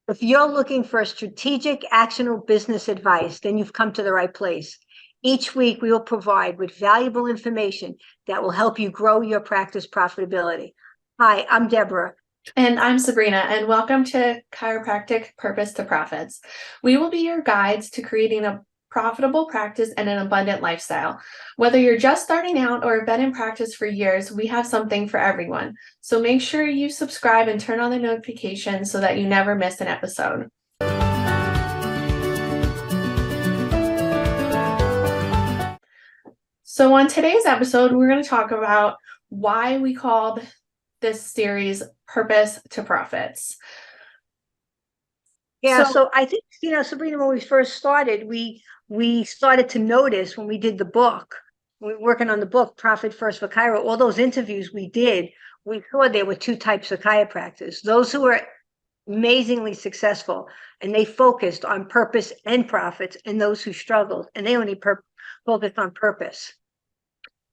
If you're looking for strategic, actionable business advice, then you've come to the right place. Each week, we will provide with valuable information that will help you grow your practice profitability. Hi, I'm Debra. And I'm Sabrina, and welcome to Chiropractic Purpose to Profits. We will be your guides to creating a profitable practice and an abundant lifestyle. Whether you're just starting out or have been in practice for years, we have something for everyone. So make sure you subscribe and turn on the notifications so that you never miss an episode. So on today's episode, we're going to talk about why we called this series Purpose to Profits. Yeah, so I think, Sabrina, when we first started, we started to notice when we did the book, we were working on the book, Profit First for Chiro, all those interviews we did, we saw there were two types of chiropractors. Those who were amazingly successful and they focused on purpose and profits, and those who struggled and they only focused on purpose.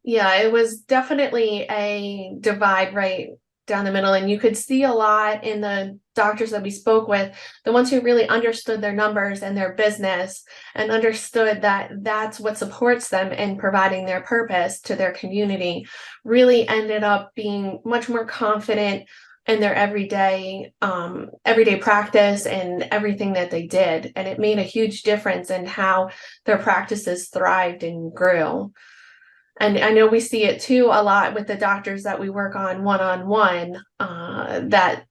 Yeah, it was definitely a divide right down the middle, and you could see a lot in the doctors that we spoke with, the ones who really understood their numbers and their business and understood that that's what supports them in providing their purpose to their community, really ended up being much more confident in their everyday practice and everything that they did. And it made a huge difference in how their practices thrived and grew. And I know we see it too a lot with the doctors that we work on one-on-one, that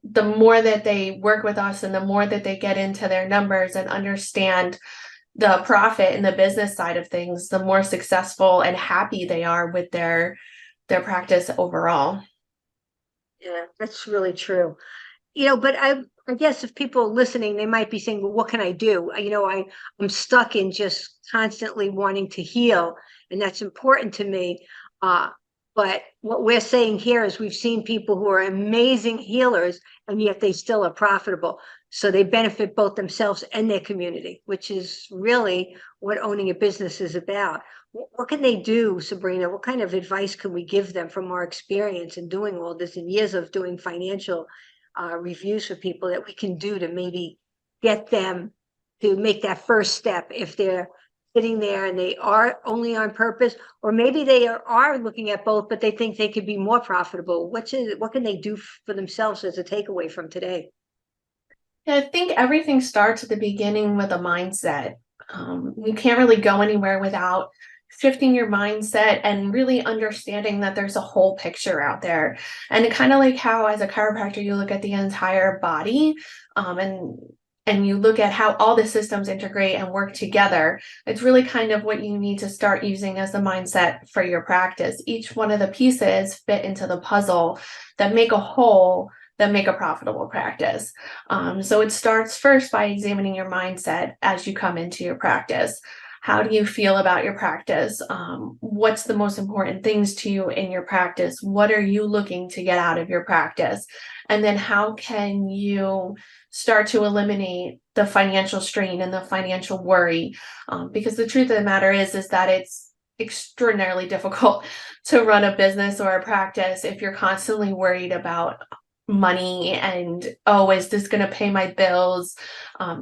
the more that they work with us and the more that they get into their numbers and understand the profit and the business side of things, the more successful and happy they are with their practice overall. Yeah, that's really true. But I guess if people are listening, they might be saying, well, what can I do? I'm stuck in just constantly wanting to heal, and that's important to me. But what we're saying here is we've seen people who are amazing healers, and yet they still are profitable. So they benefit both themselves and their community, which is really what owning a business is about. What can they do, Sabrina? What kind of advice can we give them from our experience in doing all this and years of doing financial reviews for people that we can do to maybe get them to make that first step if they're sitting there and they are only on purpose, or maybe they are looking at both, but they think they could be more profitable. What can they do for themselves as a takeaway from today? Yeah, I think everything starts at the beginning with a mindset. You can't really go anywhere without shifting your mindset and really understanding that there's a whole picture out there. And kind of like how as a chiropractor you look at the entire body, and you look at how all the systems integrate and work together. It's really kind of what you need to start using as the mindset for your practice. Each one of the pieces fit into the puzzle that make a whole, that make a profitable practice. So it starts first by examining your mindset as you come into your practice. How do you feel about your practice? What's the most important things to you in your practice? What are you looking to get out of your practice? And then how can you start to eliminate the financial strain and the financial worry? Because the truth of the matter is that it's extraordinarily difficult to run a business or a practice if you're constantly worried about money and, oh, is this going to pay my bills?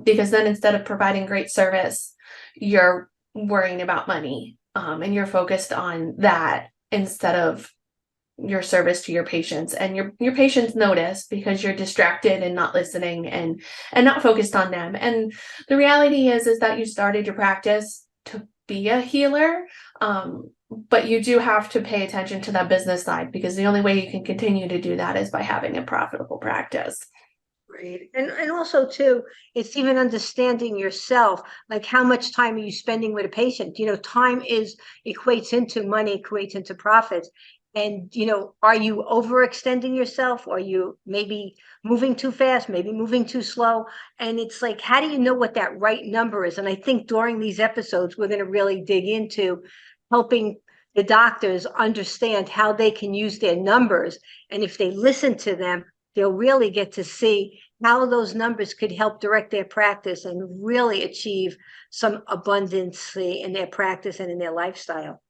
Because then instead of providing great service, you're worrying about money, and you're focused on that instead of your service to your patients. And your patients notice because you're distracted and not listening and not focused on them. And the reality is that you started your practice to be a healer, but you do have to pay attention to that business side, because the only way you can continue to do that is by having a profitable practice. Right. And also too, it's even understanding yourself, like how much time are you spending with a patient? Time equates into money, equates into profits. And, are you overextending yourself? Are you maybe moving too fast, maybe moving too slow? And it's like, how do you know what that right number is? And I think during these episodes, we're going to really dig into helping the doctors understand how they can use their numbers. And if they listen to them, they'll really get to see how those numbers could help direct their practice and really achieve some abundance in their practice and in their lifestyle.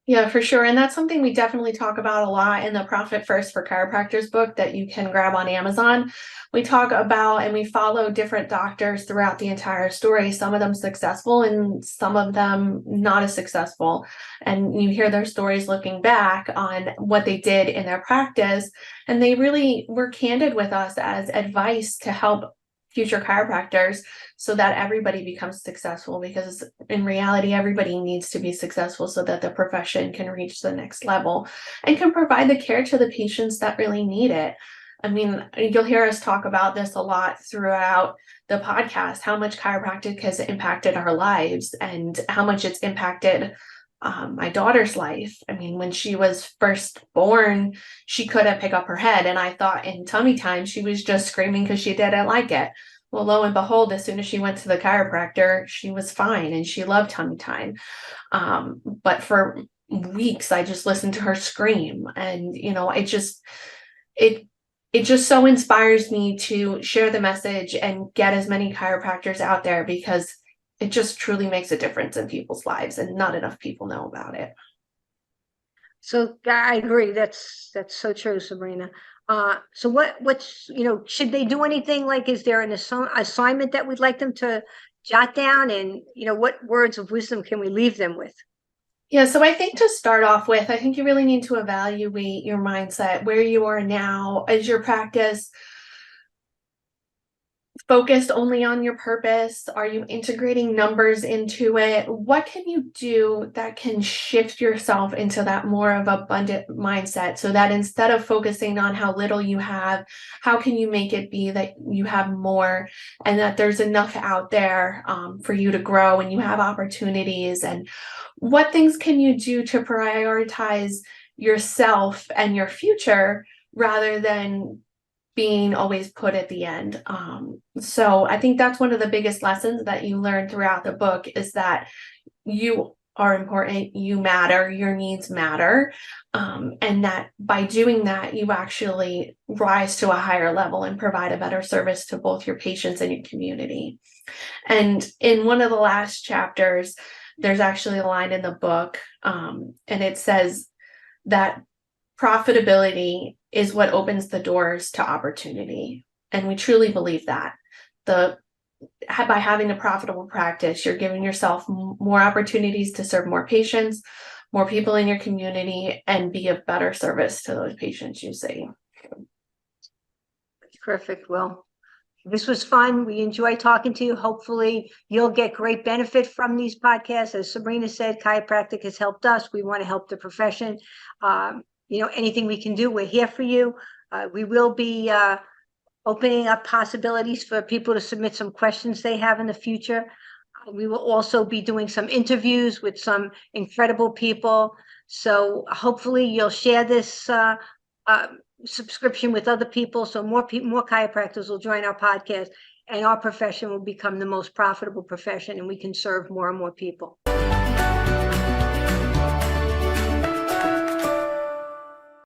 Yeah, for sure. And that's something we definitely talk about a lot in the Profit First for Chiropractors book that you can grab on Amazon. We talk about and we follow different doctors throughout the entire story, some of them successful and some of them not as successful. And you hear their stories looking back on what they did in their practice. And they really were candid with us as advice to help future chiropractors so that everybody becomes successful, because in reality everybody needs to be successful so that the profession can reach the next level and can provide the care to the patients that really need it. I mean, you'll hear us talk about this a lot throughout the podcast, how much chiropractic has impacted our lives and how much it's impacted my daughter's life. I mean, when she was first born, she couldn't pick up her head. And I thought in tummy time, she was just screaming because she didn't like it. Well, lo and behold, as soon as she went to the chiropractor, she was fine and she loved tummy time. But for weeks, I just listened to her scream. And, it it just so inspires me to share the message and get as many chiropractors out there, because it just truly makes a difference in people's lives and not enough people know about it. So I agree. That's so true, Sabrina. So what's, should they do anything? Like, is there an assignment that we'd like them to jot down? And, what words of wisdom can we leave them with? Yeah, so I think to start off with, I think you really need to evaluate your mindset, where you are now. Is your practice focused only on your purpose? Are you integrating numbers into it? What can you do that can shift yourself into that more of abundant mindset, so that instead of focusing on how little you have, how can you make it be that you have more and that there's enough out there for you to grow and you have opportunities? And what things can you do to prioritize yourself and your future rather than being always put at the end? So I think that's one of the biggest lessons that you learn throughout the book, is that you are important, you matter, your needs matter, and that by doing that, you actually rise to a higher level and provide a better service to both your patients and your community. And in one of the last chapters, there's actually a line in the book, and it says that profitability is what opens the doors to opportunity. And we truly believe that. By having a profitable practice, you're giving yourself more opportunities to serve more patients, more people in your community, and be of better service to those patients you see. Perfect. Well, this was fun. We enjoy talking to you. Hopefully you'll get great benefit from these podcasts. As Sabrina said, chiropractic has helped us. We want to help the profession. Anything we can do, we're here for you. We will be opening up possibilities for people to submit some questions they have in the future. We will also be doing some interviews with some incredible people. So hopefully you'll share this subscription with other people, so more chiropractors will join our podcast, and our profession will become the most profitable profession, and we can serve more and more people.